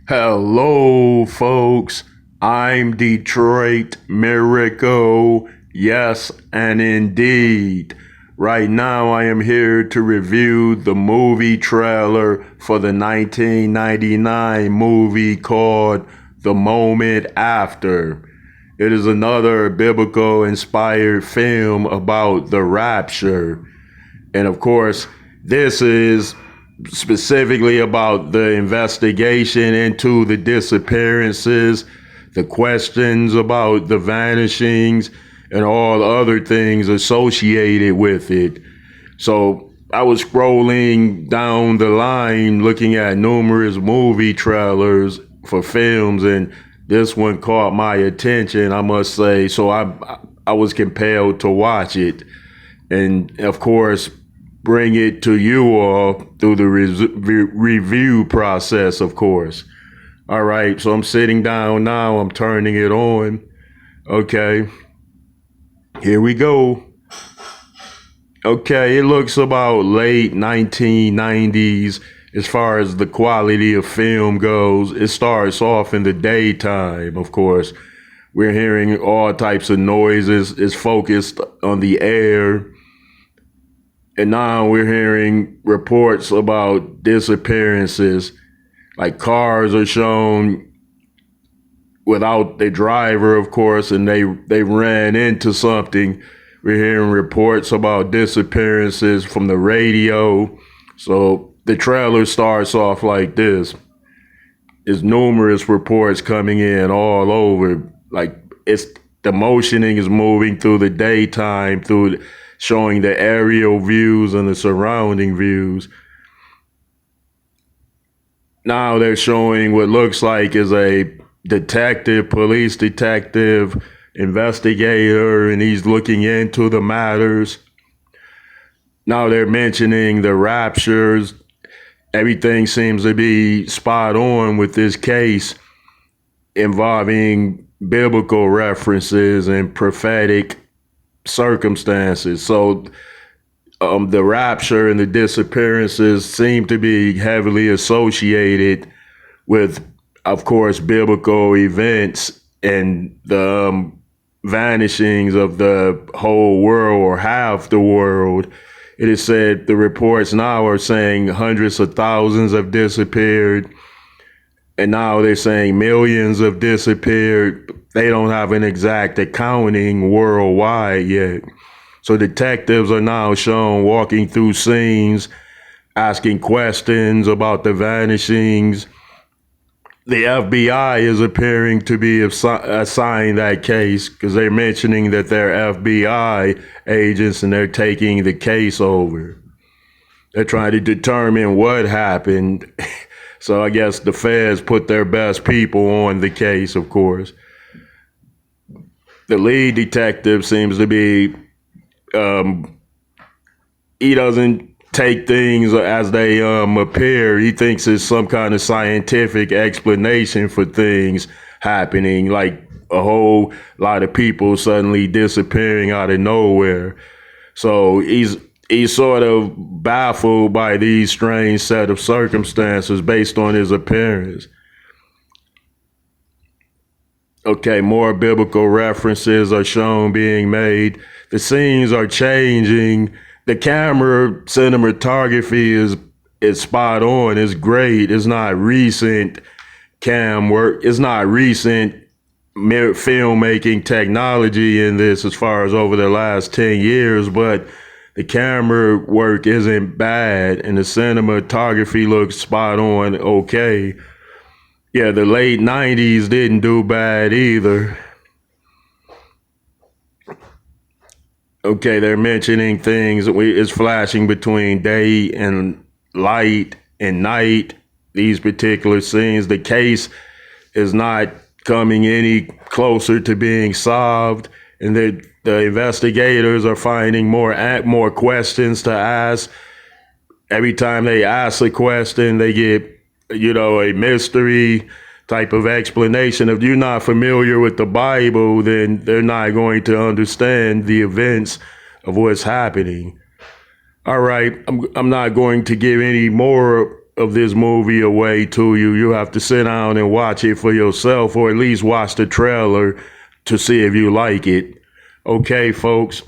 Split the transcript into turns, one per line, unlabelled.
Hello, folks. I'm Detroit Miracle. Yes, and indeed. Right now, I am here to review the movie trailer for the 1999 movie called The Moment After. It is another biblical inspired film about the rapture. And of course, this is specifically about the investigation into the disappearances, the questions about the vanishings, and all other things associated with it. So I was scrolling down the line looking at numerous movie trailers for films, and this one caught my attention, I must say. So I was compelled to watch it. And of course, bring it to you all through the review process, of course. All right, so I'm sitting down now, I'm turning it on. Okay, here we go. Okay, it looks about late 1990s as far as the quality of film goes. It starts off in the daytime, of course. We're hearing all types of noises. It's focused on the air. And now we're hearing reports about disappearances, like cars are shown without the driver, of course, and they ran into something. We're hearing reports about disappearances from the radio. So the trailer starts off like this. There's numerous reports coming in all over. Like it's the motioning is moving through the daytime, showing the aerial views and the surrounding views. Now they're showing what looks like is a police detective, investigator, and he's looking into the matters. Now they're mentioning the raptures. Everything seems to be spot on with this case involving biblical references and prophetic circumstances. So the rapture and the disappearances seem to be heavily associated with, of course, biblical events and the vanishings of the whole world or half the world. It is said the reports now are saying hundreds of thousands have disappeared, and now they're saying millions have disappeared. They don't have an exact accounting worldwide yet. So detectives are now shown walking through scenes, asking questions about the vanishings. The FBI is appearing to be assigned that case because they're mentioning that they're FBI agents and they're taking the case over. They're trying to determine what happened. So I guess the feds put their best people on the case, of course. The lead detective seems to be, he doesn't take things as they appear. He thinks it's some kind of scientific explanation for things happening, like a whole lot of people suddenly disappearing out of nowhere. So he's sort of baffled by these strange set of circumstances based on his appearance. Okay, more biblical references are shown being made. The scenes are changing. The camera cinematography is spot on. It's great. It's not recent cam work. It's not recent filmmaking technology in this as far as over the last 10 years, but the camera work isn't bad and the cinematography looks spot on okay. Yeah, the late 90s didn't do bad either. Okay, they're mentioning things. It's flashing between day and light and night, these particular scenes. The case is not coming any closer to being solved, and the investigators are finding more questions to ask. Every time they ask a question, they get, a mystery type of explanation. If you're not familiar with the Bible, then they're not going to understand the events of what's happening. All right, I'm not going to give any more of this movie away to you. You have to sit down and watch it for yourself, or at least watch the trailer to see if you like it. Okay, folks.